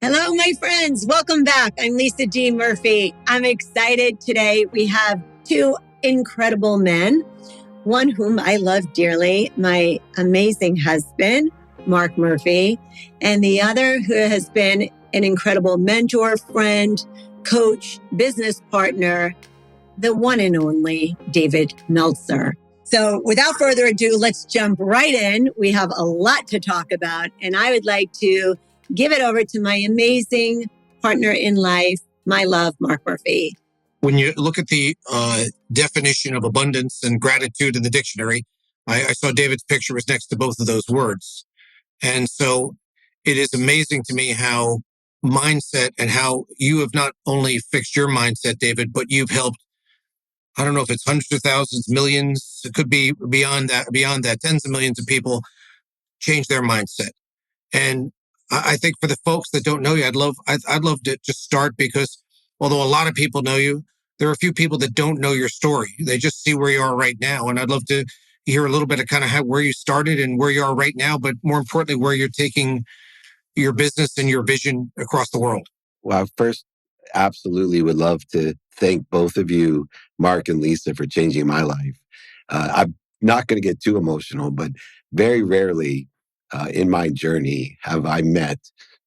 Hello, my friends. Welcome back. I'm Lisa G. Murphy. I'm excited today. We have two incredible men, one whom I love dearly, my amazing husband, Mark Murphy, and the other who has been an incredible mentor, friend, coach, business partner, the one and only David Meltzer. So without further ado, let's jump right in. We have a lot to talk about, and I would like to give it over to my amazing partner in life, my love, Mark Murphy. When you look at the definition of abundance and gratitude in the dictionary, I saw David's picture was next to both of those words. And so it is amazing to me how mindset and how you have not only fixed your mindset, David, but you've helped, I don't know if it's hundreds of thousands, millions, it could be beyond that, tens of millions of people change their mindset. And I think for the folks that don't know you, I'd love to just start because although a lot of people know you, there are a few people that don't know your story. They just see where you are right now. And I'd love to hear a little bit of kind of where you started and where you are right now, but more importantly, where you're taking your business and your vision across the world. Well, first, absolutely would love to thank both of you, Mark and Lisa, for changing my life. I'm not going to get too emotional, but very rarely in my journey have I met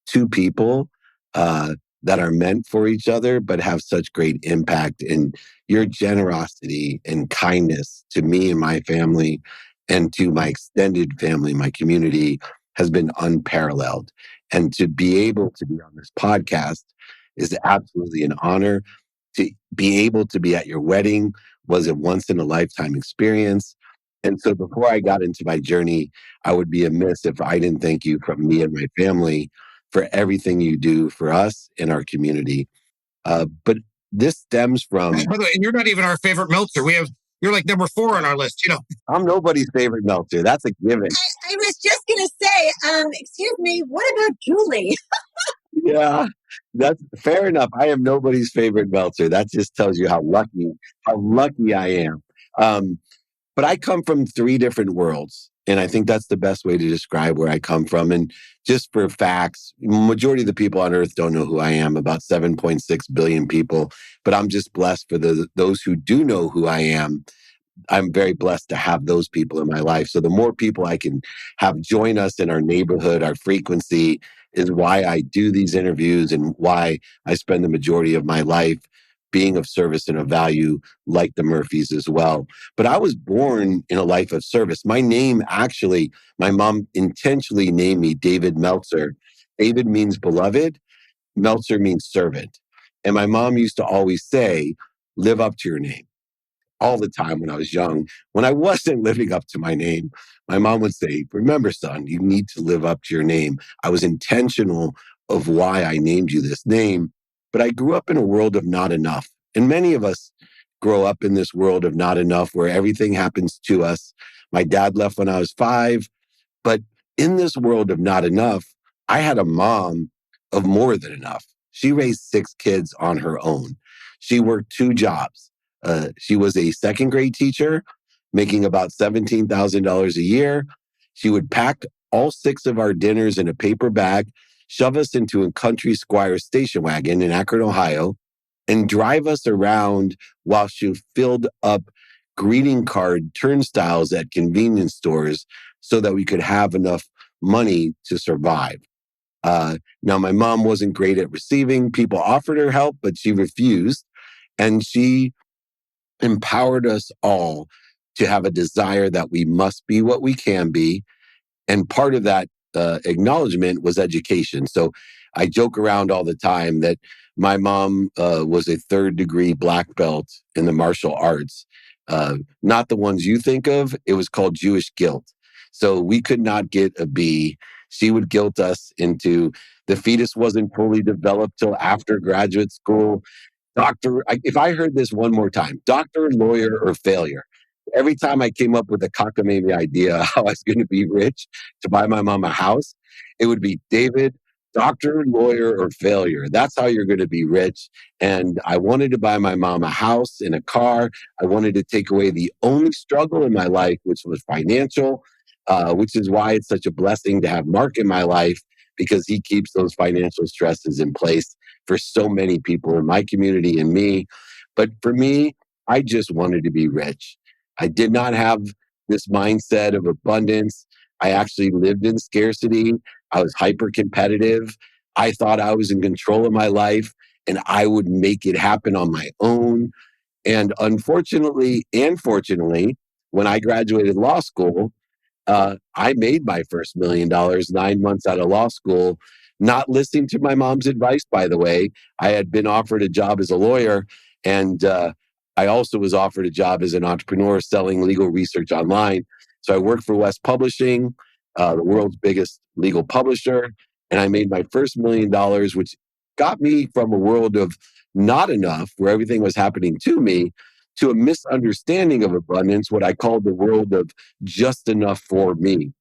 two people that are meant for each other, but have such great impact. And your generosity and kindness to me and my family and to my extended family, my community, has been unparalleled. And to be able to be on this podcast is absolutely an honor. To be able to be at your wedding was a once in a lifetime experience. And so before I got into my journey, I would be amiss if I didn't thank you from me and my family for everything you do for us and our community. But this stems from... By the way, and you're not even our favorite Meltzer. You're like number 4 on our list, you know. I'm nobody's favorite Meltzer. That's a given. I was just going to say, excuse me, what about Julie? Yeah, that's fair enough. I am nobody's favorite Meltzer. That just tells you how lucky I am. But I come from 3 different worlds. And I think that's the best way to describe where I come from. And just for facts, majority of the people on earth don't know who I am, about 7.6 billion people. But I'm just blessed for those who do know who I am. I'm very blessed to have those people in my life. So the more people I can have join us in our neighborhood, our frequency, is why I do these interviews and why I spend the majority of my life being of service and of value, like the Murphys as well. But I was born in a life of service. My name, actually, my mom intentionally named me David Meltzer. David means beloved. Meltzer means servant. And my mom used to always say, live up to your name. All the time when I was young, when I wasn't living up to my name, my mom would say, remember, son, you need to live up to your name. I was intentional of why I named you this name. But I grew up in a world of not enough. And many of us grow up in this world of not enough where everything happens to us. My dad left when I was 5. But in this world of not enough, I had a mom of more than enough. She raised 6 kids on her own. She worked 2 jobs. She was a second grade teacher, making about $17,000 a year. She would pack all 6 of our dinners in a paper bag, shove us into a country squire station wagon in Akron, Ohio, and drive us around while she filled up greeting card turnstiles at convenience stores so that we could have enough money to survive. Now, my mom wasn't great at receiving. People offered her help, but she refused. And she empowered us all to have a desire that we must be what we can be. And part of that acknowledgement was education. So I joke around all the time that my mom was a 3rd-degree black belt in the martial arts. Not the ones you think of. It was called Jewish guilt. So we could not get a B. She would guilt us into the fetus wasn't fully developed till after graduate school. Doctor, if I heard this one more time, doctor, lawyer, or failure. Every time I came up with a cockamamie idea how I was going to be rich to buy my mom a house, it would be David, doctor, lawyer, or failure. That's how you're going to be rich. And I wanted to buy my mom a house and a car. I wanted to take away the only struggle in my life, which was financial, which is why it's such a blessing to have Mark in my life, because he keeps those financial stresses in place for so many people in my community and me. But for me, I just wanted to be rich. I did not have this mindset of abundance. I actually lived in scarcity. I was hyper competitive. I thought I was in control of my life and I would make it happen on my own. And unfortunately and fortunately, when I graduated law school, I made my first $1 million 9 months out of law school, not listening to my mom's advice, by the way. I had been offered a job as a lawyer, and I also was offered a job as an entrepreneur selling legal research online. So I worked for West Publishing, the world's biggest legal publisher, and I made my first $1 million, which got me from a world of not enough, where everything was happening to me, to a misunderstanding of abundance, what I called the world of just enough for me.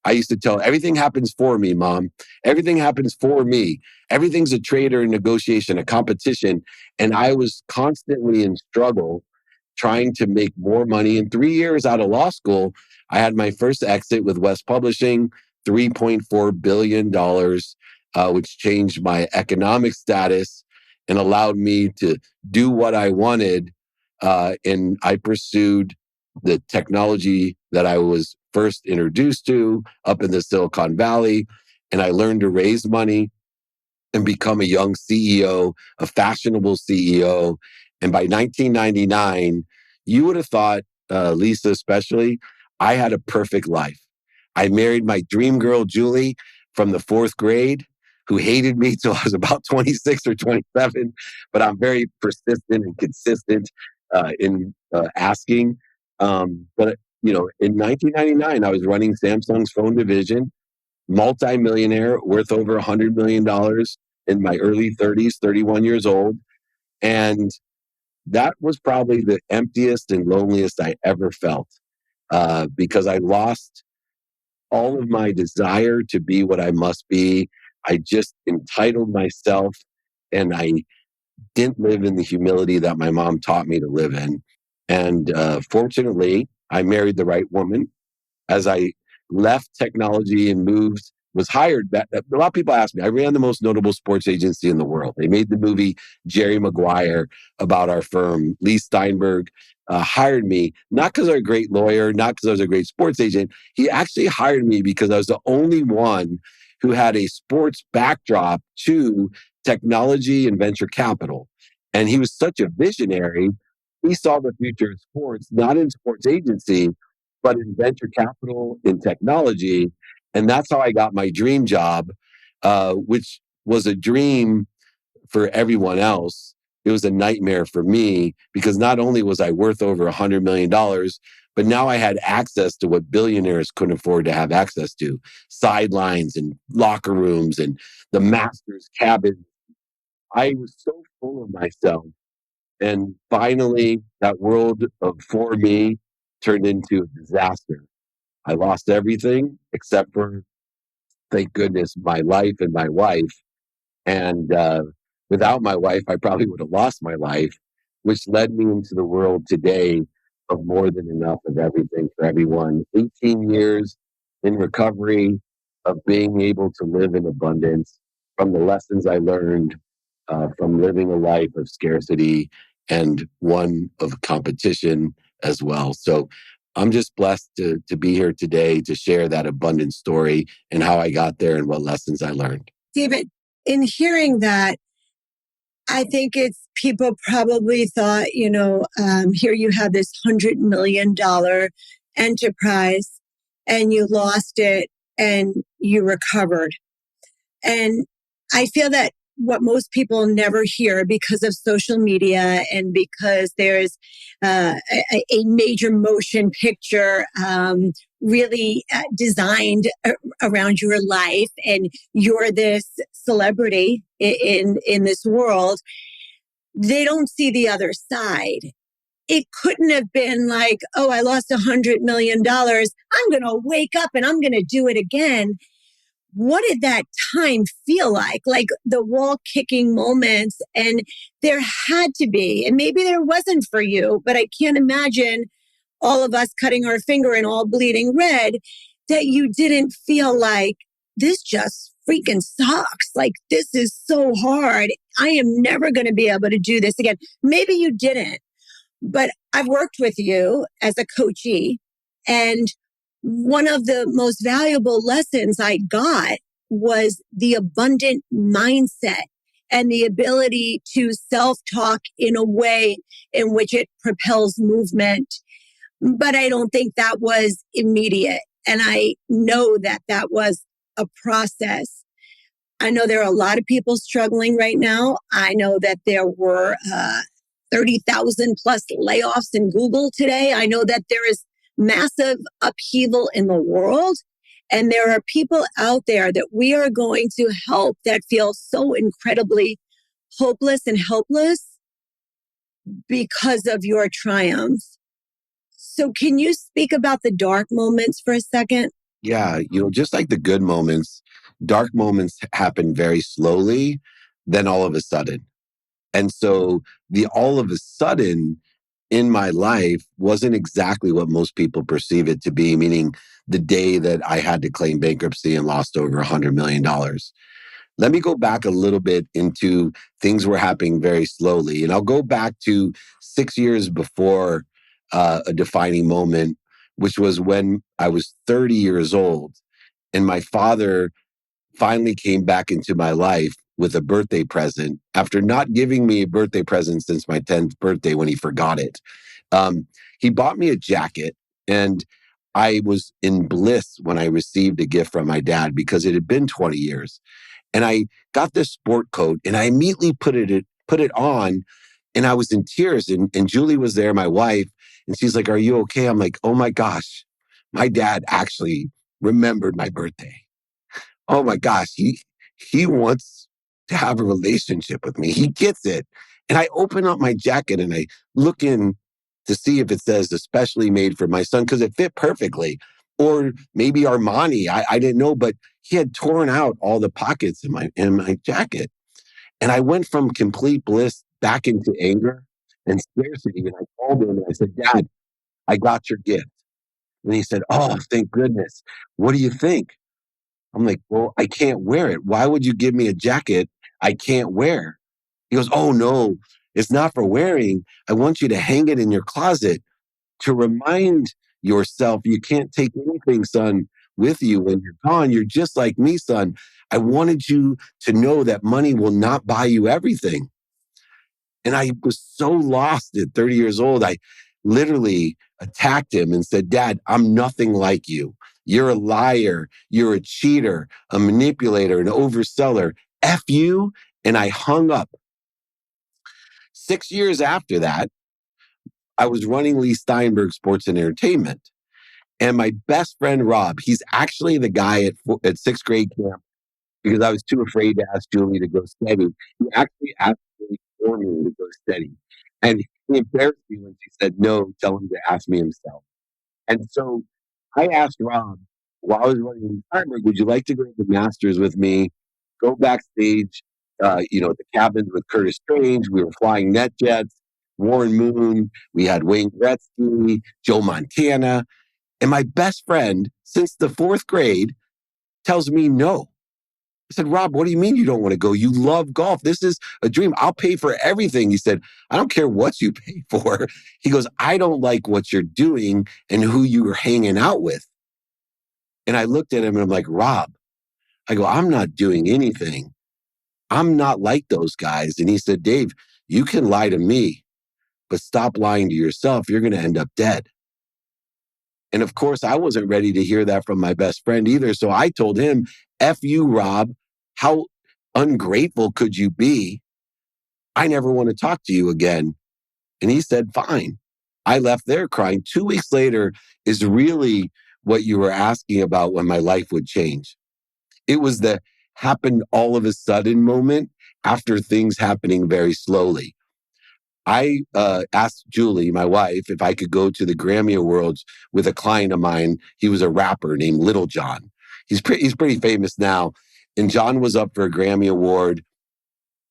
I used to tell everything happens for me, mom. Everything happens for me. Everything's a trade or a negotiation, a competition. And I was constantly in struggle trying to make more money. In 3 years out of law school, I had my first exit with West Publishing, $3.4 billion, which changed my economic status and allowed me to do what I wanted. And I pursued the technology that I was first introduced to up in the Silicon Valley. And I learned to raise money and become a young CEO, a fashionable CEO. And by 1999, you would have thought, Lisa especially, I had a perfect life. I married my dream girl, Julie, from the 4th grade, who hated me till I was about 26 or 27. But I'm very persistent and consistent in asking. But, in 1999, I was running Samsung's phone division, multimillionaire, worth over $100 million in my early 30s, 31 years old. And that was probably the emptiest and loneliest I ever felt, because I lost all of my desire to be what I must be. I just entitled myself, and I didn't live in the humility that my mom taught me to live in. And fortunately, I married the right woman. As I left technology and moved, was hired. A lot of people ask me, I ran the most notable sports agency in the world. They made the movie Jerry Maguire about our firm. Lee Steinberg hired me, not because I was a great lawyer, not because I was a great sports agent. He actually hired me because I was the only one who had a sports backdrop to technology and venture capital. And he was such a visionary. He saw the future of sports, not in sports agency, but in venture capital, in technology. And that's how I got my dream job, which was a dream for everyone else. It was a nightmare for me because not only was I worth over $100 million, but now I had access to what billionaires couldn't afford to have access to: sidelines and locker rooms and the master's cabin. I was so full of myself. And finally, that world of for me turned into a disaster. I lost everything except for, thank goodness, my life and my wife. And without my wife, I probably would have lost my life, which led me into the world today of more than enough of everything for everyone. 18 years in recovery, of being able to live in abundance from the lessons I learned from living a life of scarcity and one of competition as well. So I'm just blessed to be here today to share that abundant story and how I got there and what lessons I learned. David, in hearing that, I think it's people probably thought, here you have this $100 million enterprise and you lost it and you recovered. And I feel that what most people never hear, because of social media and because there's a major motion picture really designed around your life, and you're this celebrity in this world, they don't see the other side. It couldn't have been like, oh, I lost $100 million. I'm going to wake up and I'm going to do it again. What did that time feel like? Like the wall kicking moments. And there had to be, and maybe there wasn't for you, but I can't imagine all of us cutting our finger and all bleeding red, that you didn't feel like this just freaking sucks. Like, this is so hard. I am never going to be able to do this again. Maybe you didn't, but I've worked with you as a coachee. And one of the most valuable lessons I got was the abundant mindset and the ability to self-talk in a way in which it propels movement. But I don't think that was immediate. And I know that that was a process. I know there are a lot of people struggling right now. I know that there were 30,000 plus layoffs in Google today. I know that there is massive upheaval in the world. And there are people out there that we are going to help that feel so incredibly hopeless and helpless because of your triumph. So can you speak about the dark moments for a second? Yeah, just like the good moments, dark moments happen very slowly, then all of a sudden. And so the all of a sudden in my life wasn't exactly what most people perceive it to be, meaning the day that I had to claim bankruptcy and lost over $100 million. Let me go back a little bit into things were happening very slowly. And I'll go back to 6 years before a defining moment, which was when I was 30 years old. And my father finally came back into my life with a birthday present after not giving me a birthday present since my 10th birthday when he forgot it. He bought me a jacket, and I was in bliss when I received a gift from my dad because it had been 20 years. And I got this sport coat and I immediately put it on, and I was in tears. And Julie was there, my wife, and she's like, "Are you okay?" I'm like, "Oh my gosh, my dad actually remembered my birthday. Oh my gosh, he wants to have a relationship with me. He gets it." And I open up my jacket and I look in to see if it says especially made for my son, because it fit perfectly. Or maybe Armani. I didn't know, but he had torn out all the pockets in my jacket. And I went from complete bliss back into anger and scarcity. And I called him and I said, "Dad, I got your gift." And he said, "Oh, thank goodness. What do you think?" I'm like, "Well, I can't wear it. Why would you give me a jacket I can't wear?" He goes, "Oh, no, it's not for wearing. I want you to hang it in your closet to remind yourself you can't take anything, son, with you when you're gone. You're just like me, son. I wanted you to know that money will not buy you everything." And I was so lost at 30 years old. I literally attacked him and said, "Dad, I'm nothing like you. You're a liar. You're a cheater, a manipulator, an overseller. F you." And I hung up. 6 years after that, I was running Lee Steinberg Sports and Entertainment. And my best friend, Rob, he's actually the guy at sixth grade camp, because I was too afraid to ask Julie to go steady. He actually asked me for me to go steady. And he embarrassed me when she said no, tell him to ask me himself. And so I asked Rob, while I was running the Steinberg, "Would you like to go to the Masters with me? Go backstage, at the cabins with Curtis Strange. We were flying net jets, Warren Moon. We had Wayne Gretzky, Joe Montana." And my best friend, since the fourth grade, tells me no. I said, "Rob, what do you mean you don't want to go? You love golf. This is a dream. I'll pay for everything." He said, "I don't care what you pay for." He goes, "I don't like what you're doing and who you are hanging out with." And I looked at him and I'm like, "Rob," I go, "I'm not doing anything. I'm not like those guys." And he said, "Dave, you can lie to me, but stop lying to yourself. You're going to end up dead." And of course, I wasn't ready to hear that from my best friend either. So I told him, "F you, Rob. How ungrateful could you be? I never want to talk to you again." And he said, "Fine." I left there crying. 2 weeks later is really what you were asking about, when my life would change. It was the happened all of a sudden moment after things happening very slowly. I asked Julie, my wife, if I could go to the Grammy Awards with a client of mine. He was a rapper named Little John. He's pretty famous now. And John was up for a Grammy Award.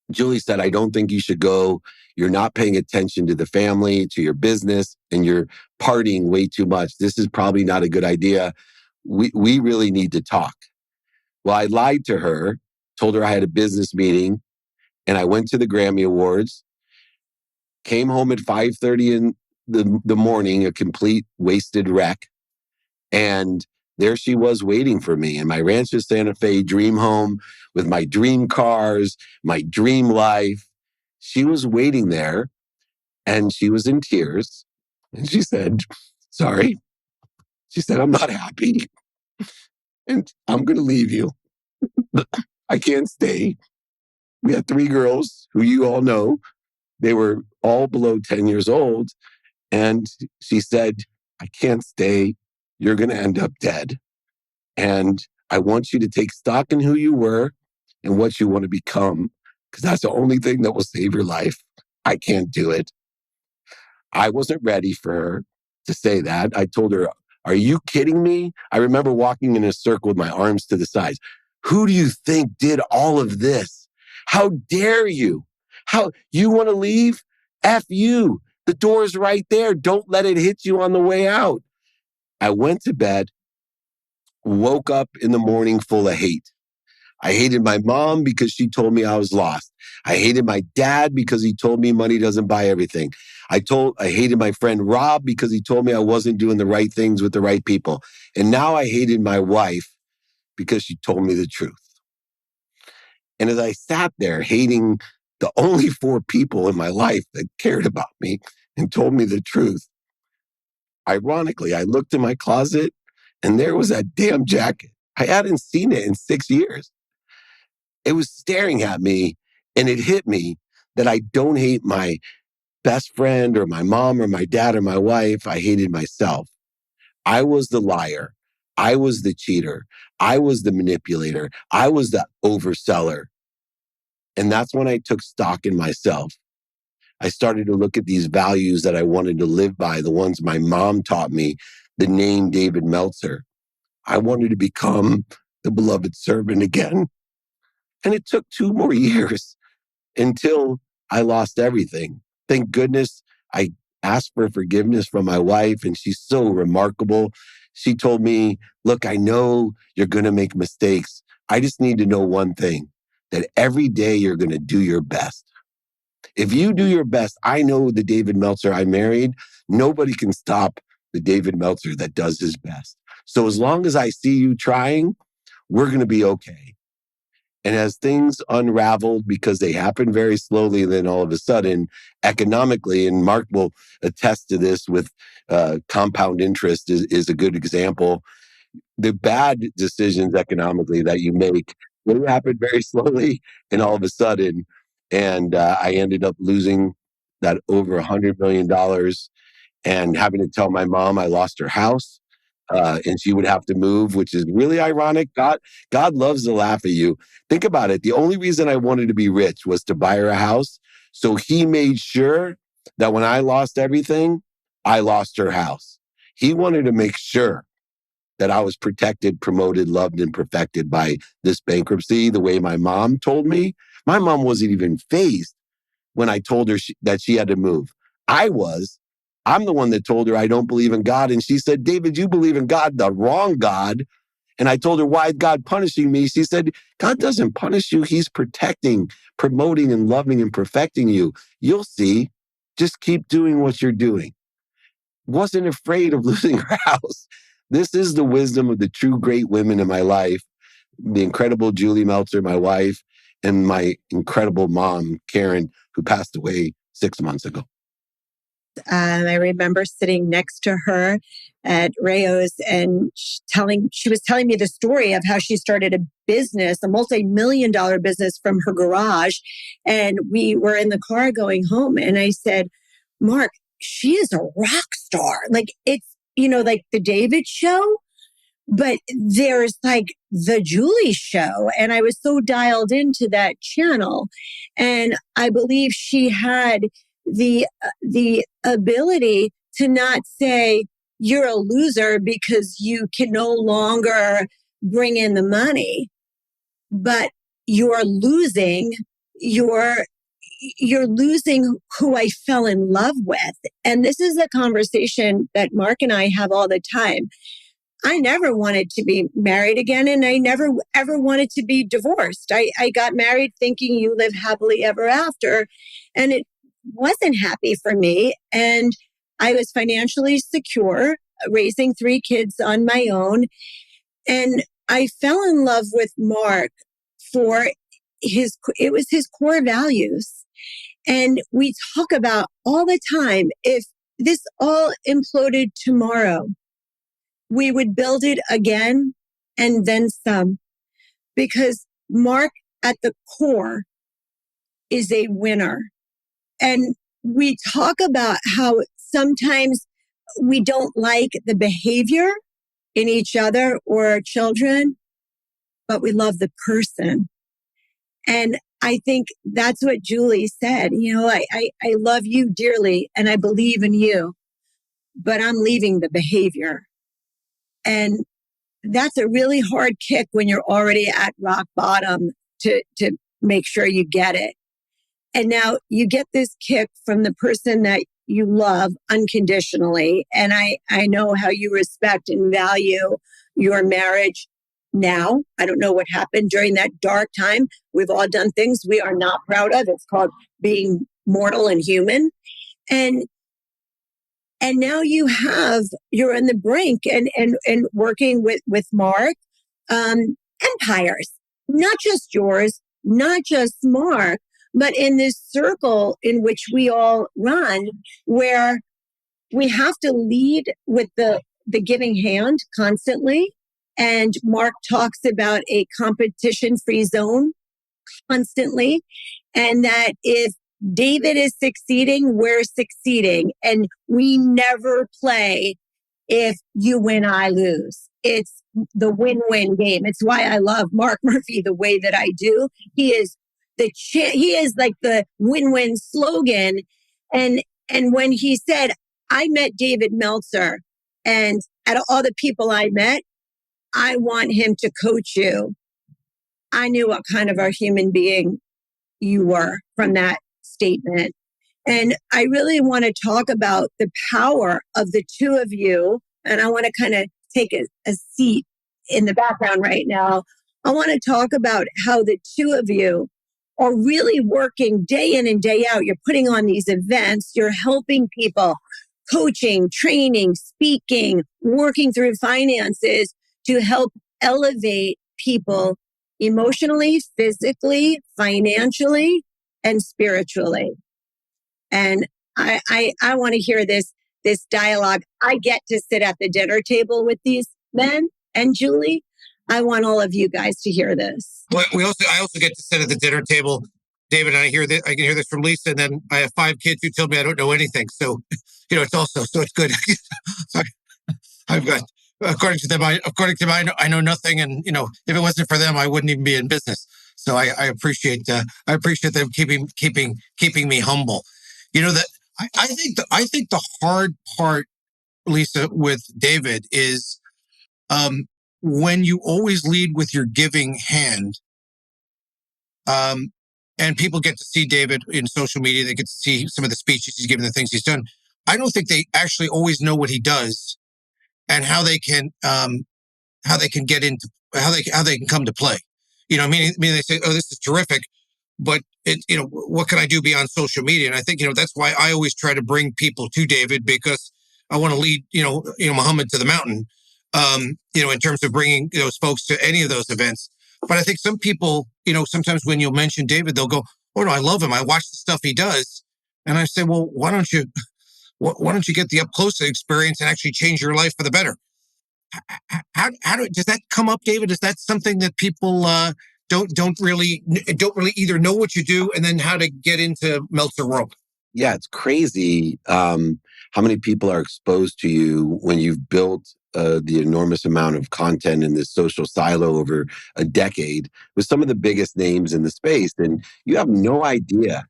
Julie said, "I don't think you should go. You're not paying attention to the family, to your business, and you're partying way too much. This is probably not a good idea. We really need to talk." Well, I lied to her, told her I had a business meeting, and I went to the Grammy Awards, came home at 5:30 in the morning, a complete wasted wreck. And there she was waiting for me in my Rancho Santa Fe dream home with my dream cars, my dream life. She was waiting there and she was in tears. And she said, sorry. She said, I'm not happy and I'm going to leave you. I can't stay. We had 3 girls who you all know. They were all below 10 years old. And she said, I can't stay. You're going to end up dead. And I want you to take stock in who you were and what you want to become, because that's the only thing that will save your life. I can't do it. I wasn't ready for her to say that. I told her, are you kidding me? I remember walking in a circle with my arms to the sides. Who do you think did all of this? How dare you? How you want to leave? F you. The door's right there. Don't let it hit you on the way out. I went to bed, woke up in the morning full of hate. I hated my mom because she told me I was lost. I hated my dad because he told me money doesn't buy everything. I hated my friend Rob because he told me I wasn't doing the right things with the right people. And now I hated my wife because she told me the truth. And as I sat there hating the only 4 people in my life that cared about me and told me the truth, ironically, I looked in my closet and there was that damn jacket. I hadn't seen it in 6 years. It was staring at me and it hit me that I don't hate my best friend or my mom or my dad or my wife. I hated myself. I was the liar. I was the cheater. I was the manipulator. I was the overseller. And that's when I took stock in myself. I started to look at these values that I wanted to live by, the ones my mom taught me, the name David Meltzer. I wanted to become the beloved servant again. And it took 2 more years until I lost everything. Thank goodness I asked for forgiveness from my wife, and she's so remarkable. She told me, look, I know you're going to make mistakes. I just need to know one thing, that every day you're going to do your best. If you do your best, I know the David Meltzer I married, nobody can stop the David Meltzer that does his best. So as long as I see you trying, we're going to be okay. And as things unraveled, because they happened very slowly, and then all of a sudden, economically, and Mark will attest to this with compound interest is a good example. The bad decisions economically that you make, they happen very slowly and all of a sudden. And I ended up losing that over $100 million and having to tell my mom I lost her house. And she would have to move, which is really ironic. God loves to laugh at you. Think about it. The only reason I wanted to be rich was to buy her a house. So he made sure that when I lost everything, I lost her house. He wanted to make sure that I was protected, promoted, loved, and perfected by this bankruptcy, the way my mom told me. My mom wasn't even fazed when I told her that she had to move. I was. I'm the one that told her I don't believe in God. And she said, David, you believe in God, the wrong God. And I told her, why is God punishing me? She said, God doesn't punish you. He's protecting, promoting, and loving and perfecting you. You'll see. Just keep doing what you're doing. Wasn't afraid of losing her house. This is the wisdom of the true great women in my life. The incredible Julie Meltzer, my wife, and my incredible mom, Karen, who passed away 6 months ago. I remember sitting next to her at Rayo's and she was telling me the story of how she started a business, a multi-million-dollar business from her garage. And we were in the car going home. And I said, Mark, she is a rock star. Like it's, like the David show, but there's like the Julie show. And I was so dialed into that channel. And I believe she had the ability to not say you're a loser because you can no longer bring in the money, but you're losing you're losing who I fell in love with. And this is a conversation that Mark and I have all the time. I never wanted to be married again, and I never ever wanted to be divorced. I got married thinking you live happily ever after, and it wasn't happy for me. And I was financially secure, raising 3 kids on my own. And I fell in love with Mark for it was his core values. And we talk about all the time, if this all imploded tomorrow, we would build it again and then some, because Mark at the core is a winner. And we talk about how sometimes we don't like the behavior in each other or our children, but we love the person. And I think that's what Julie said. I love you dearly and I believe in you, but I'm leaving the behavior. And that's a really hard kick when you're already at rock bottom to make sure you get it. And now you get this kick from the person that you love unconditionally. And I know how you respect and value your marriage now. I don't know what happened during that dark time. We've all done things we are not proud of. It's called being mortal and human. And now you're on the brink and working with Mark, empires, not just yours, not just Mark, but in this circle in which we all run, where we have to lead with the giving hand constantly. And Mark talks about a competition-free zone constantly. And that if David is succeeding, we're succeeding. And we never play if you win, I lose. It's the win-win game. It's why I love Mark Murphy the way that I do. He is like the win-win slogan. And when he said, I met David Meltzer, and out of all the people I met, I want him to coach you, I knew what kind of a human being you were from that statement. And I really want to talk about the power of the two of you. And I want to kind of take a seat in the background right now. I want to talk about how the two of you are really working day in and day out. You're putting on these events, you're helping people, coaching, training, speaking, working through finances to help elevate people emotionally, physically, financially, and spiritually. And I want to hear this dialogue. I get to sit at the dinner table with these men, and Julie, I want all of you guys to hear this. Well, I also get to sit at the dinner table, David, and I can hear this from Lisa, and then I have 5 kids who tell me I don't know anything. So, it's good. So I've got, according to them, I know nothing, and if it wasn't for them, I wouldn't even be in business. So I appreciate them keeping me humble. That I think the hard part, Lisa, with David is when you always lead with your giving hand. And people get to see David in social media. They get to see some of the speeches he's given, the things he's done. I don't think they actually always know what he does and how they can get into how they can come to play. They say, "Oh, this is terrific," but what can I do beyond social media? And I think that's why I always try to bring people to David, because I want to lead Muhammad to the mountain. In terms of bringing those folks to any of those events. But I think some people, sometimes when you'll mention David, they'll go, "Oh no, I love him. I watch the stuff he does." And I say, "Well, why don't you get the up close experience and actually change your life for the better?" Does that come up, David? Is that something that people don't really either know what you do and then how to get into Meltzer world? Yeah, it's crazy how many people are exposed to you when you've built the enormous amount of content in this social silo over a decade with some of the biggest names in the space. And you have no idea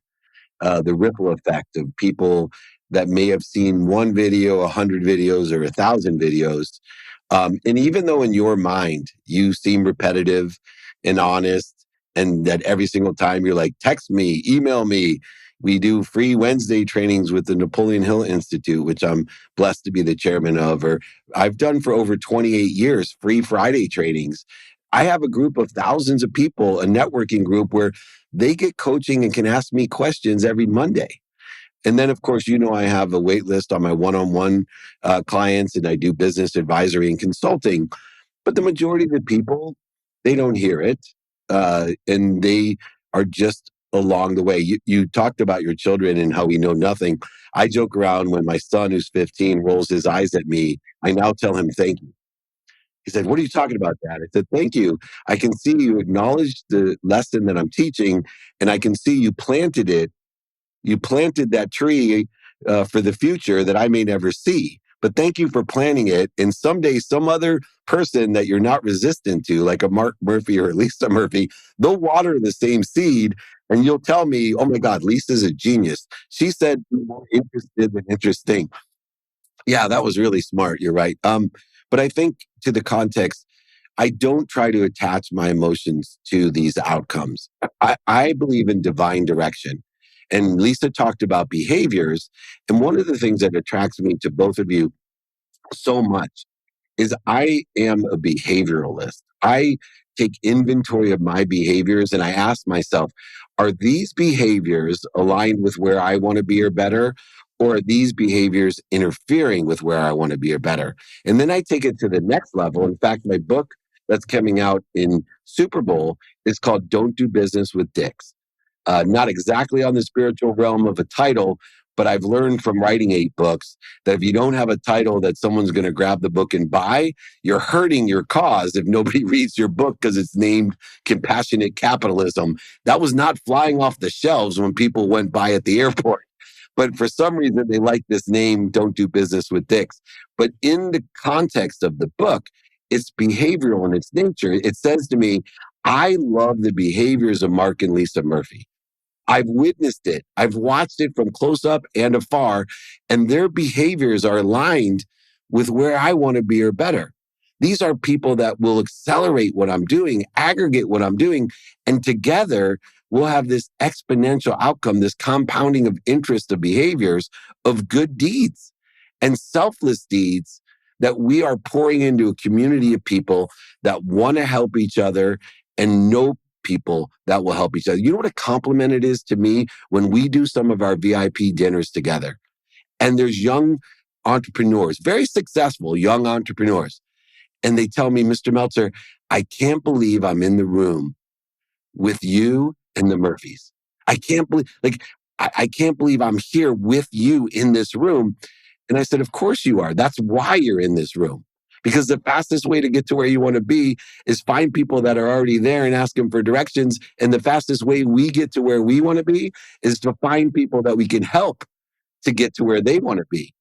the ripple effect of people that may have seen one video, 100 videos, or 1,000 videos. And even though in your mind you seem repetitive and honest And that every single time you're like, text me, email me. We do free Wednesday trainings with the Napoleon Hill Institute, which I'm blessed to be the chairman of, or I've done for over 28 years, free Friday trainings. I have a group of thousands of people, a networking group where they get coaching and can ask me questions every Monday. And then, of course, I have a wait list on my one-on-one clients, and I do business advisory and consulting. But the majority of the people, they don't hear it. And they are just along the way. You talked about your children and how we know nothing. I joke around when my son, who's 15, rolls his eyes at me. I now tell him, thank you. He said, what are you talking about, Dad? I said, thank you. I can see you acknowledge the lesson that I'm teaching, and I can see you planted it. You planted that tree for the future that I may never see. But thank you for planting it. And someday, some other person that you're not resistant to, like a Mark Murphy or Lisa Murphy, they'll water the same seed. And you'll tell me, oh my God, Lisa's a genius. She said, be more interested than interesting. Yeah, that was really smart. You're right. But I think to the context, I don't try to attach my emotions to these outcomes. I believe in divine direction. And Lisa talked about behaviors. And one of the things that attracts me to both of you so much is I am a behavioralist. I take inventory of my behaviors and I ask myself, are these behaviors aligned with where I want to be or better? Or are these behaviors interfering with where I want to be or better? And then I take it to the next level. In fact, my book that's coming out in Super Bowl is called Don't Do Business with Dicks. Not exactly on the spiritual realm of a title, but I've learned from writing 8 books that if you don't have a title that someone's going to grab the book and buy, you're hurting your cause if nobody reads your book because it's named Compassionate Capitalism. That was not flying off the shelves when people went by at the airport. But for some reason, they like this name, Don't Do Business with Dicks. But in the context of the book, it's behavioral in its nature. It says to me, I love the behaviors of Mark and Lisa Murphy. I've witnessed it. I've watched it from close up and afar, and their behaviors are aligned with where I want to be or better. These are people that will accelerate what I'm doing, aggregate what I'm doing, and together we'll have this exponential outcome, this compounding of interest of behaviors of good deeds and selfless deeds that we are pouring into a community of people that want to help each other and know people that will help each other. You know what a compliment it is to me when we do some of our VIP dinners together and there's young entrepreneurs, very successful young entrepreneurs. And they tell me, Mr. Meltzer, I can't believe I'm in the room with you and the Murphys. I can't believe, I can't believe I'm here with you in this room. And I said, of course you are. That's why you're in this room. Because the fastest way to get to where you want to be is find people that are already there and ask them for directions. And the fastest way we get to where we want to be is to find people that we can help to get to where they want to be.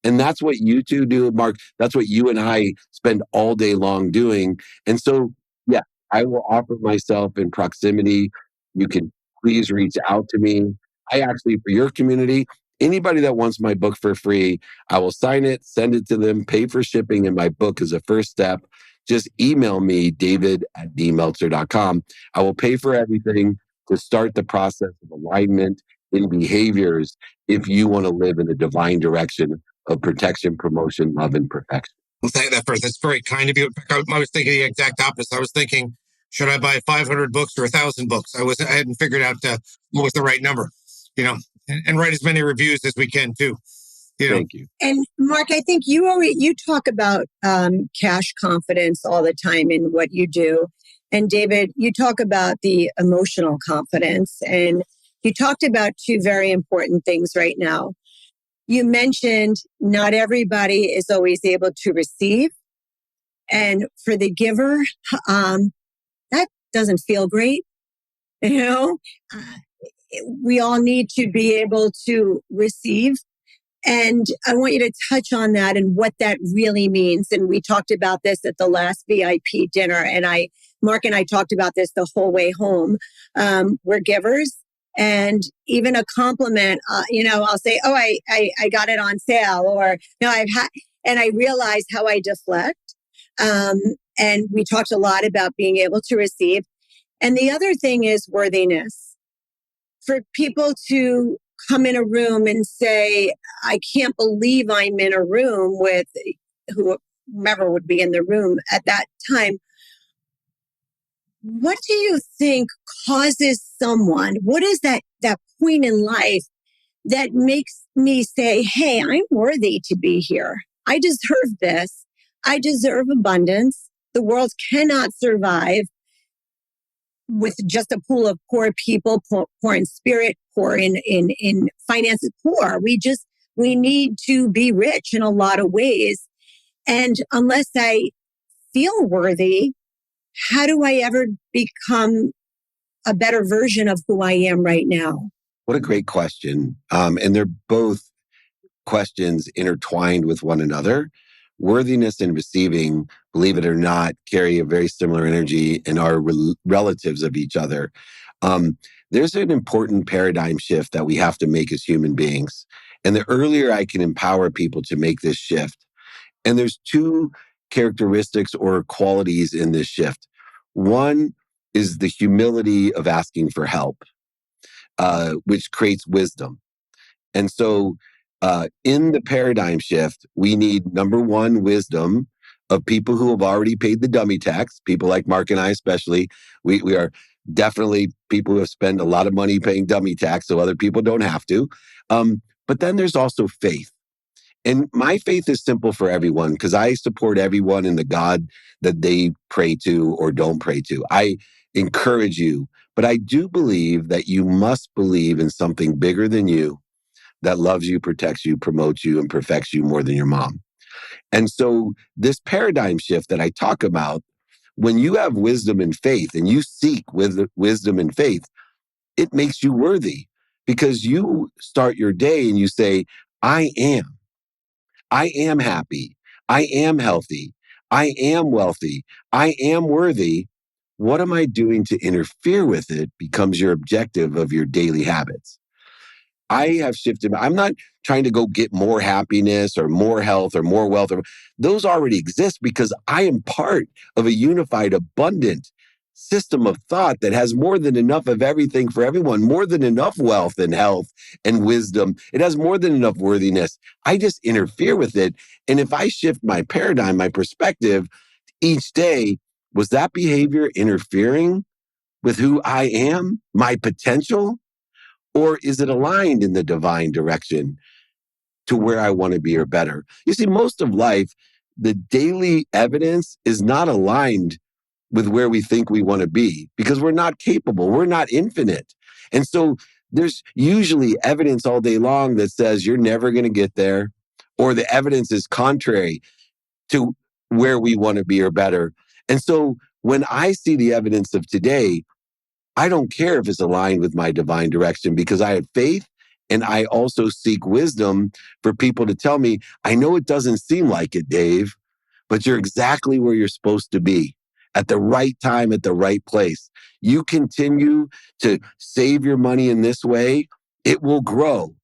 And that's what you two do, Mark. That's what you and I spend all day long doing. And so, yeah, I will offer myself in proximity. You can please reach out to me. I actually, for your community, anybody that wants my book for free, I will sign it, send it to them, pay for shipping, and my book is a first step. Just email me, david@dmeltzer.com. I will pay for everything to start the process of alignment in behaviors if you want to live in a divine direction of protection, promotion, love, and perfection. Well, thank that first. That's very kind of you. I was thinking the exact opposite. I was thinking, should I buy 500 books or 1,000 books? I hadn't figured out what was the right number, and write as many reviews as we can too. Thank you. And Mark, I think you talk about cash confidence all the time in what you do. And David, you talk about the emotional confidence, and you talked about 2 very important things right now. You mentioned not everybody is always able to receive. And for the giver, that doesn't feel great. Uh, we all need to be able to receive. And I want you to touch on that and what that really means. And we talked about this at the last VIP dinner. And Mark and I talked about this the whole way home. We're givers. And even a compliment, I'll say, oh, I got it on sale, or no, and I realize how I deflect. And we talked a lot about being able to receive. And the other thing is worthiness. For people to come in a room and say, I can't believe I'm in a room with whomever would be in the room at that time. What do you think causes someone? What is that point in life that makes me say, hey, I'm worthy to be here. I deserve this. I deserve abundance. The world cannot survive with just a pool of poor people, poor in spirit, poor in finances, poor. We need to be rich in a lot of ways. And unless I feel worthy, how do I ever become a better version of who I am right now? What a great question. And they're both questions intertwined with one another. Worthiness and receiving, believe it or not, carry a very similar energy and are relatives of each other. There's an important paradigm shift that we have to make as human beings. And the earlier I can empower people to make this shift, and there's two characteristics or qualities in this shift. One is the humility of asking for help, which creates wisdom. And so in the paradigm shift, we need, number one, wisdom of people who have already paid the dummy tax, people like Mark and I especially. We are definitely people who have spent a lot of money paying dummy tax so other people don't have to. But then there's also faith. And my faith is simple for everyone because I support everyone in the God that they pray to or don't pray to. I encourage you, but I do believe that you must believe in something bigger than you that loves you, protects you, promotes you, and perfects you more than your mom. And so this paradigm shift that I talk about, when you have wisdom and faith and you seek with wisdom and faith, it makes you worthy because you start your day and you say, I am happy. I am healthy. I am wealthy. I am worthy. What am I doing to interfere with it becomes your objective of your daily habits. I have shifted. I'm not trying to go get more happiness or more health or more wealth. Those already exist because I am part of a unified, abundant system of thought that has more than enough of everything for everyone, more than enough wealth and health and wisdom. It has more than enough worthiness. I just interfere with it. And if I shift my paradigm, my perspective each day, was that behavior interfering with who I am, my potential? Or is it aligned in the divine direction to where I want to be or better? You see, most of life, the daily evidence is not aligned with where we think we want to be because we're not capable. We're not infinite. And so there's usually evidence all day long that says you're never going to get there, or the evidence is contrary to where we want to be or better. And so when I see the evidence of today, I don't care if it's aligned with my divine direction because I have faith and I also seek wisdom for people to tell me, I know it doesn't seem like it, Dave, but you're exactly where you're supposed to be at the right time, at the right place. You continue to save your money in this way, it will grow.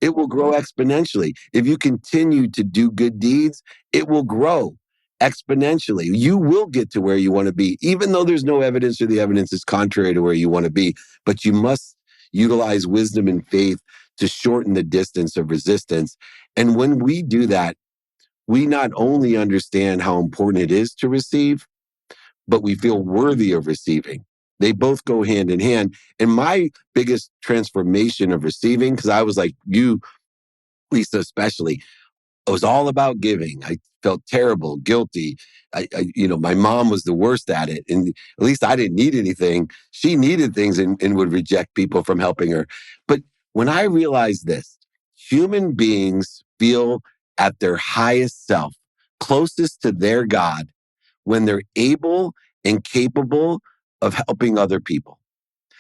It will grow exponentially. If you continue to do good deeds, it will grow exponentially. You will get to where you want to be, even though there's no evidence or the evidence is contrary to where you want to be. But you must utilize wisdom and faith to shorten the distance of resistance. And when we do that, we not only understand how important it is to receive, but we feel worthy of receiving. They both go hand in hand. And my biggest transformation of receiving, because I was like you, Lisa, especially, it was all about giving. I felt terrible, guilty. My mom was the worst at it. And at least I didn't need anything. She needed things and would reject people from helping her. But when I realized this, human beings feel at their highest self, closest to their God, when they're able and capable of helping other people.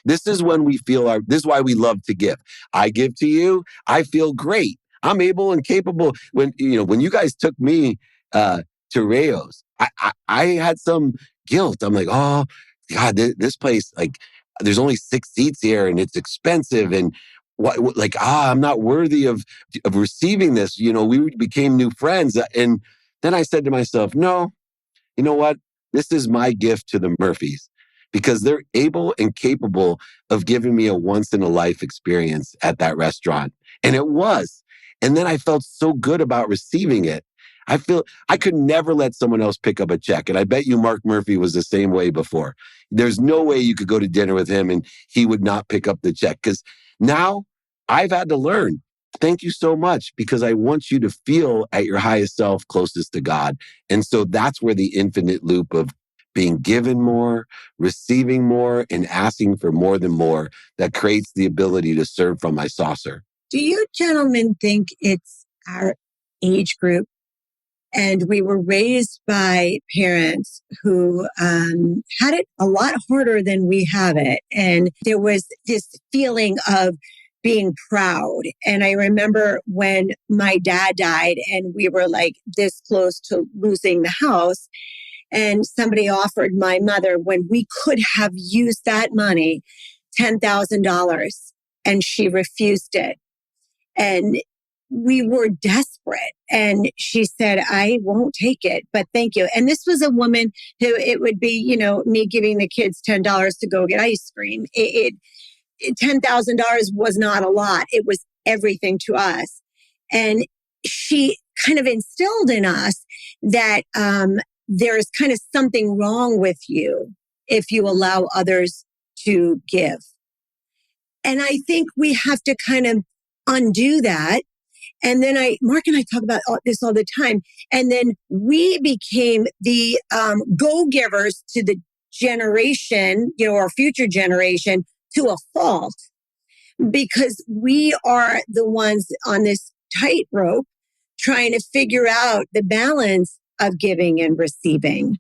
This is when we feel this is why we love to give. I give to you, I feel great. I'm able and capable. When you guys took me to Rayo's, I had some guilt. I'm like, oh God, this place, like, there's only 6 seats here and it's expensive. And I'm not worthy of receiving this. We became new friends. And then I said to myself, no, you know what? This is my gift to the Murphys. because they're able and capable of giving me a once in a life experience at that restaurant. And it was. And then I felt so good about receiving it. I feel I could never let someone else pick up a check. And I bet you Mark Murphy was the same way before. There's no way you could go to dinner with him and he would not pick up the check. Because now I've had to learn. Thank you so much, because I want you to feel at your highest self, closest to God. And so that's where the infinite loop of being given more, receiving more, and asking for more than more that creates the ability to serve from my saucer. Do you gentlemen think it's our age group? And we were raised by parents who had it a lot harder than we have it. And there was this feeling of being proud. And I remember when my dad died and we were like this close to losing the house, and somebody offered my mother, when we could have used that money, $10,000, and she refused it. And we were desperate. And she said, I won't take it, but thank you. And this was a woman who, it would be, me giving the kids $10 to go get ice cream. $10,000 was not a lot. It was everything to us. And she kind of instilled in us that there's kind of something wrong with you if you allow others to give. And I think we have to kind of undo that. And then Mark and I talk about this all the time. And then we became the go-givers to the generation, our future generation, to a fault, because we are the ones on this tightrope trying to figure out the balance of giving and receiving.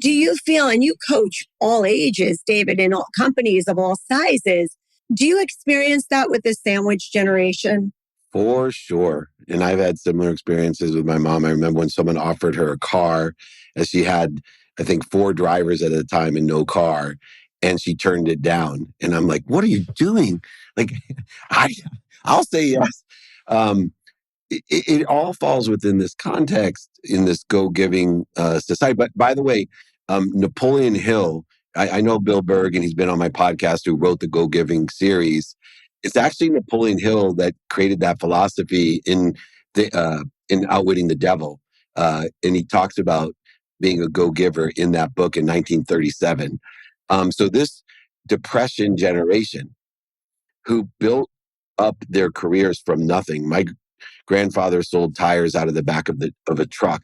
Do you feel, and you coach all ages, David, in all companies of all sizes, do you experience that with the sandwich generation? For sure. And I've had similar experiences with my mom. I remember when someone offered her a car, as she had, I think, 4 drivers at a time and no car, and she turned it down. And I'm like, what are you doing? Like, I'll say yes. It all falls within this context, in this go-giving society. But by the way, Napoleon Hill, I know Bill Berg, and he's been on my podcast, who wrote the Go-Giving series. It's actually Napoleon Hill that created that philosophy in Outwitting the Devil. And he talks about being a go-giver in that book in 1937. So this Depression generation who built up their careers from nothing. My grandfather sold tires out of the back of a truck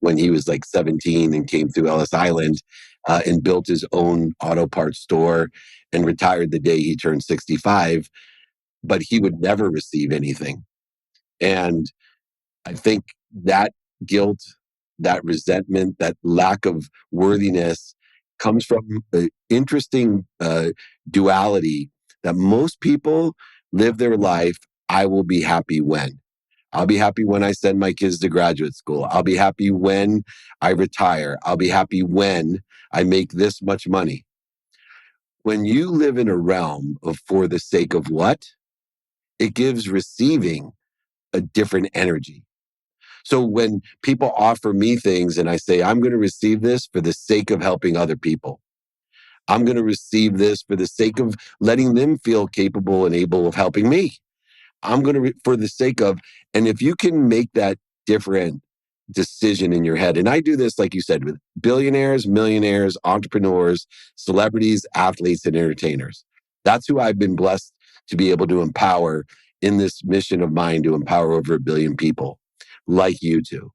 when he was like 17 and came through Ellis Island and built his own auto parts store and retired the day he turned 65. But he would never receive anything. And I think that guilt, that resentment, that lack of worthiness comes from an interesting duality that most people live their life. I will be happy when. I'll be happy when I send my kids to graduate school. I'll be happy when I retire. I'll be happy when I make this much money. When you live in a realm of for the sake of what, it gives receiving a different energy. So when people offer me things and I say, I'm going to receive this for the sake of helping other people. I'm going to receive this for the sake of letting them feel capable and able of helping me. I'm going to, for the sake of, and if you can make that different decision in your head, and I do this, like you said, with billionaires, millionaires, entrepreneurs, celebrities, athletes, and entertainers. That's who I've been blessed to be able to empower in this mission of mine to empower over 1 billion people like you two.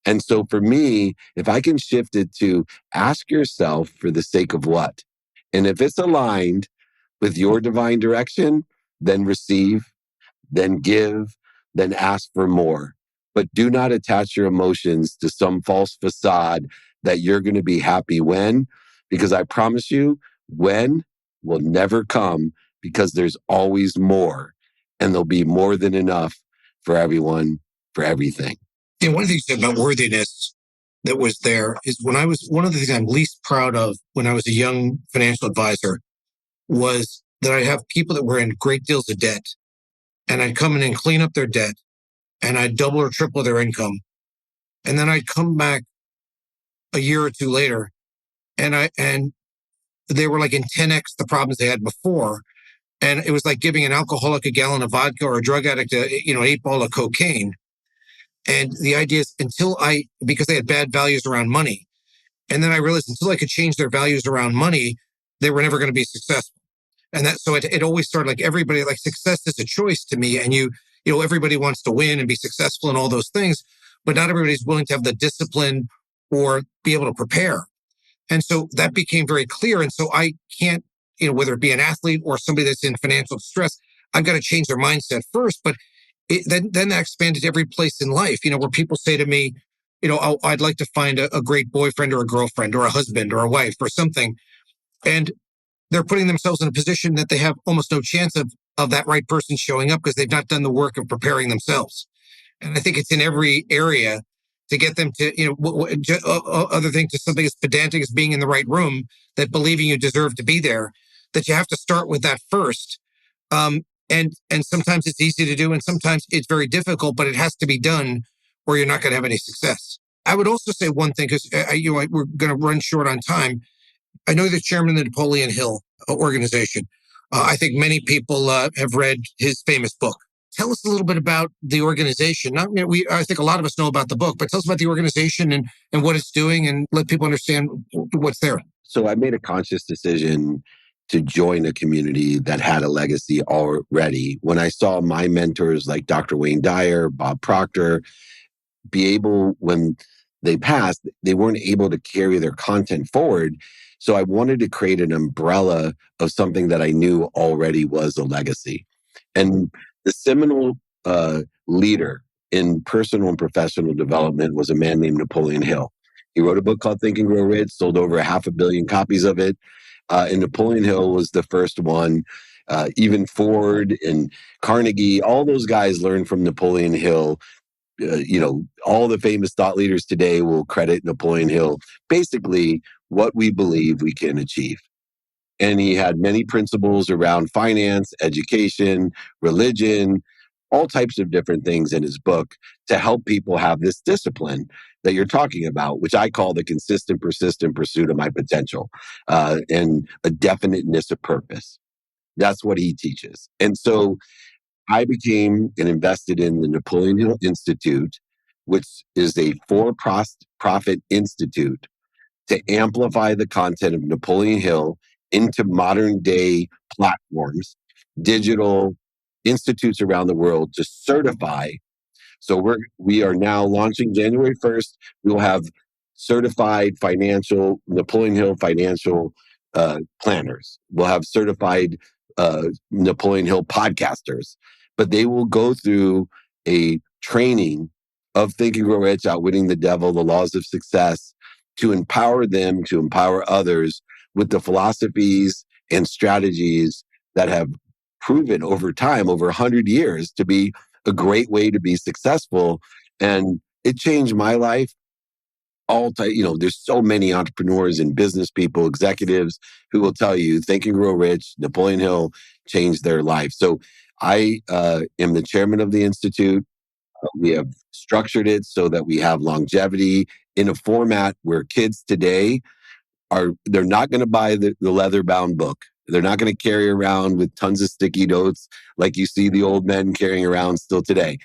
And so for me, if I can shift it to ask yourself for the sake of what, and if it's aligned with your divine direction, then receive, then give, then ask for more. But do not attach your emotions to some false facade that you're going to be happy when, because I promise you, when will never come, because there's always more, and there'll be more than enough for everyone, for everything. Yeah, one of the things about worthiness that was there is one of the things I'm least proud of when I was a young financial advisor was that I have people that were in great deals of debt, and I'd come in and clean up their debt, and I'd double or triple their income. And then I'd come back a year or two later, and they were like in 10x the problems they had before. And it was like giving an alcoholic a gallon of vodka or a drug addict an 8 ball of cocaine. And the idea is because they had bad values around money. And then I realized until I could change their values around money, they were never going to be successful. And so it always started like everybody, like success is a choice to me. And everybody wants to win and be successful and all those things, but not everybody's willing to have the discipline or be able to prepare. And so that became very clear. And so I can't, whether it be an athlete or somebody that's in financial distress, I've got to change their mindset first. But then that expanded to every place in life, where people say to me, I'd like to find a great boyfriend or a girlfriend or a husband or a wife or something. And they're putting themselves in a position that they have almost no chance of that right person showing up because they've not done the work of preparing themselves. And I think it's in every area to get them to, other thing to something as pedantic as being in the right room, that believing you deserve to be there, that you have to start with that first. And sometimes it's easy to do and sometimes it's very difficult, but it has to be done or you're not going to have any success. I would also say one thing, because we're going to run short on time. I know the chairman of the Napoleon Hill organization. I think many people have read his famous book. Tell us a little bit about the organization. I think a lot of us know about the book, but tell us about the organization and what it's doing and let people understand what's there. So I made a conscious decision to join a community that had a legacy already. When I saw my mentors like Dr. Wayne Dyer, Bob Proctor, be able, when they passed, they weren't able to carry their content forward. So I wanted to create an umbrella of something that I knew already was a legacy. And the seminal leader in personal and professional development was a man named Napoleon Hill. He wrote a book called Think and Grow Rich, sold over 500 million copies of it. And Napoleon Hill was the first one. Even Ford and Carnegie, all those guys learned from Napoleon Hill. All the famous thought leaders today will credit Napoleon Hill. Basically, what we believe we can achieve. And he had many principles around finance, education, religion, all types of different things in his book to help people have this discipline that you're talking about, which I call the consistent, persistent pursuit of my potential, and a definiteness of purpose. That's what he teaches. And so I became and invested in the Napoleon Hill Institute, which is a for-profit institute to amplify the content of Napoleon Hill into modern day platforms, digital institutes around the world to certify. So we are now launching January 1st. We will have certified Napoleon Hill financial planners. We'll have certified Napoleon Hill podcasters, but they will go through a training of Think and Grow Rich, Outwitting the Devil, the Laws of Success, to empower them, to empower others with the philosophies and strategies that have proven over time, over 100 years, to be a great way to be successful. And it changed my life. There's so many entrepreneurs and business people, executives who will tell you Think and Grow Rich, Napoleon Hill changed their life. So I am the chairman of the Institute. We have structured it so that we have longevity in a format where kids today they're not going to buy the leather-bound book. They're not going to carry around with tons of sticky notes like you see the old men carrying around still today.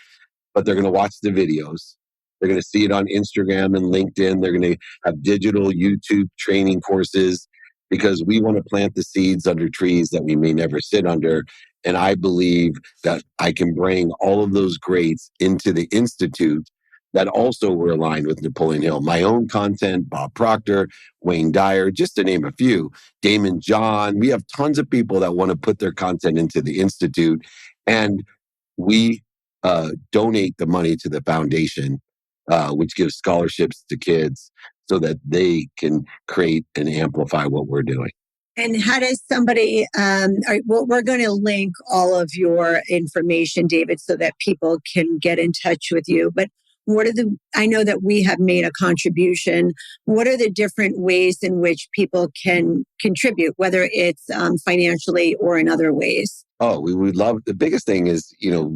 But they're going to watch the videos. They're going to see it on Instagram and LinkedIn. They're going to have digital YouTube training courses because we want to plant the seeds under trees that we may never sit under. And I believe that I can bring all of those greats into the Institute that also were aligned with Napoleon Hill. My own content, Bob Proctor, Wayne Dyer, just to name a few, Damon John. We have tons of people that want to put their content into the Institute. And we donate the money to the foundation, which gives scholarships to kids so that they can create and amplify what we're doing. And how does somebody, we're going to link all of your information, David, so that people can get in touch with you. But I know that we have made a contribution. What are the different ways in which people can contribute, whether it's financially or in other ways? Oh, we would love, the biggest thing is,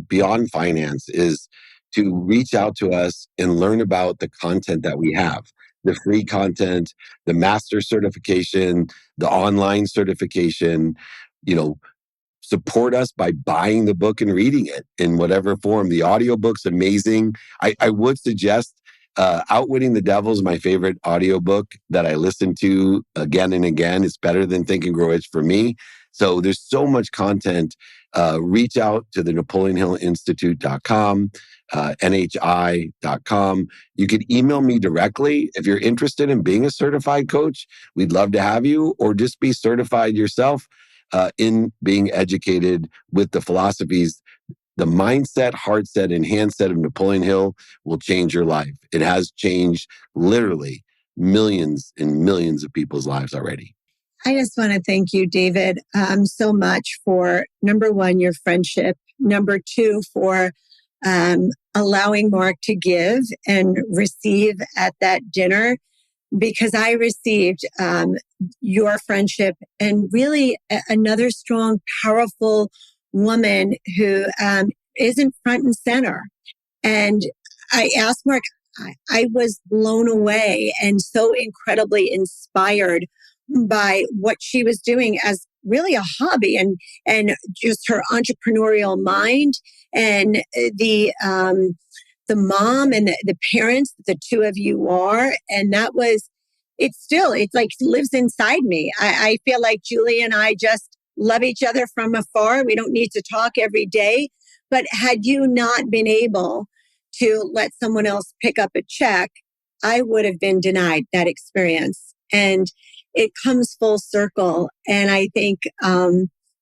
beyond finance is to reach out to us and learn about the content that we have. the free content, the master certification, the online certification, you know, support us by buying the book and reading it in whatever form. The audiobook's amazing. I would suggest Outwitting the Devil is my favorite audiobook that I listen to again and again. It's better than Think and Grow Rich for me. So there's so much content. Reach out to the Napoleon Hill Institute.com, NHI.com. You could email me directly if you're interested in being a certified coach. We'd love to have you, or just be certified yourself in being educated with the philosophies. The mindset, heart set, and handset of Napoleon Hill will change your life. It has changed literally millions and millions of people's lives already. I just want to thank you, David, so much for, number one, your friendship. Number two, for allowing Mark to give and receive at that dinner, because I received your friendship and really another strong, powerful woman who isn't front and center. And I asked Mark, I was blown away and so incredibly inspired by what she was doing as really a hobby, and just her entrepreneurial mind, and the mom and the parents, the two of you are. And that was, it's like lives inside me. I feel like Julie and I just love each other from afar. We don't need to talk every day. But had you not been able to let someone else pick up a check, I would have been denied that experience. And it comes full circle. And I think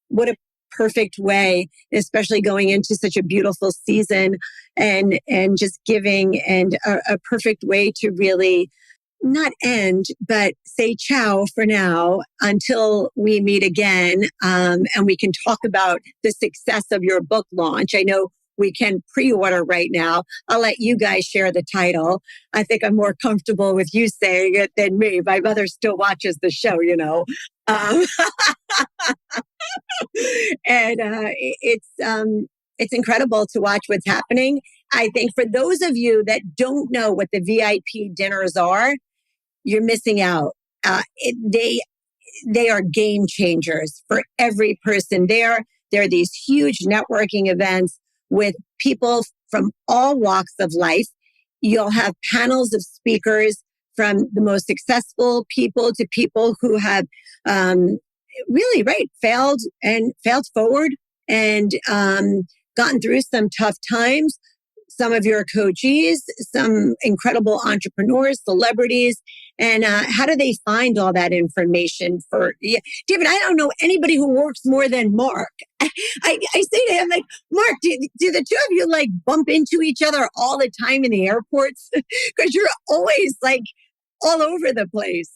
what a perfect way, especially going into such a beautiful season, and just giving, and a perfect way to really not end, but say ciao for now until we meet again. And we can talk about the success of your book launch. I know we can pre-order right now. I'll let you guys share the title. I think I'm more comfortable with you saying it than me. My mother still watches the show, you know. And it's incredible to watch what's happening. I think for those of you that don't know what the VIP dinners are, you're missing out. They are game changers for every person there. There are these huge networking events with people from all walks of life. You'll have panels of speakers from the most successful people to people who have really failed forward and gotten through some tough times. Some of your coachees, some incredible entrepreneurs, celebrities. And how do they find all that information David, I don't know anybody who works more than Mark. I say to him, like, Mark, do the two of you like bump into each other all the time in the airports? Because you're always like all over the place.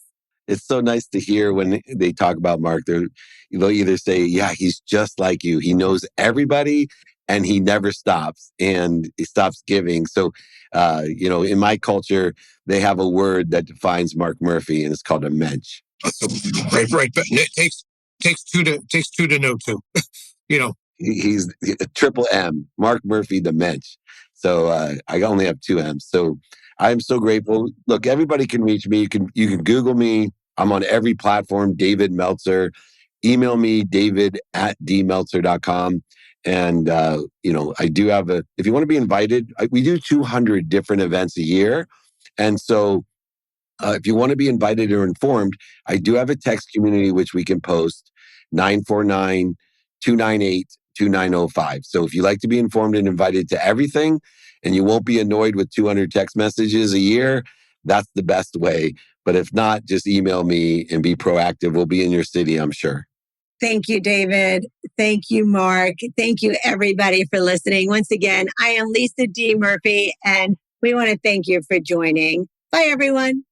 It's so nice to hear when they talk about Mark. They'll either say, yeah, he's just like you. He knows everybody and he never stops, and he stops giving. So, in my culture, they have a word that defines Mark Murphy, and it's called a mensch. So, right. But it takes two to know two. He's a triple M, Mark Murphy, the mensch. So I only have two M's. So I'm so grateful. Look, everybody can reach me. You can Google me. I'm on every platform, David Meltzer. Email me, david@dmeltzer.com. And, I do have if you want to be invited, we do 200 different events a year. And so if you want to be invited or informed, I do have a text community, which we can post 949-298-2905. So if you like to be informed and invited to everything, and you won't be annoyed with 200 text messages a year, that's the best way. But if not, just email me and be proactive. We'll be in your city, I'm sure. Thank you, David. Thank you, Mark. Thank you, everybody, for listening. Once again, I am Lisa D. Murphy, and we want to thank you for joining. Bye, everyone.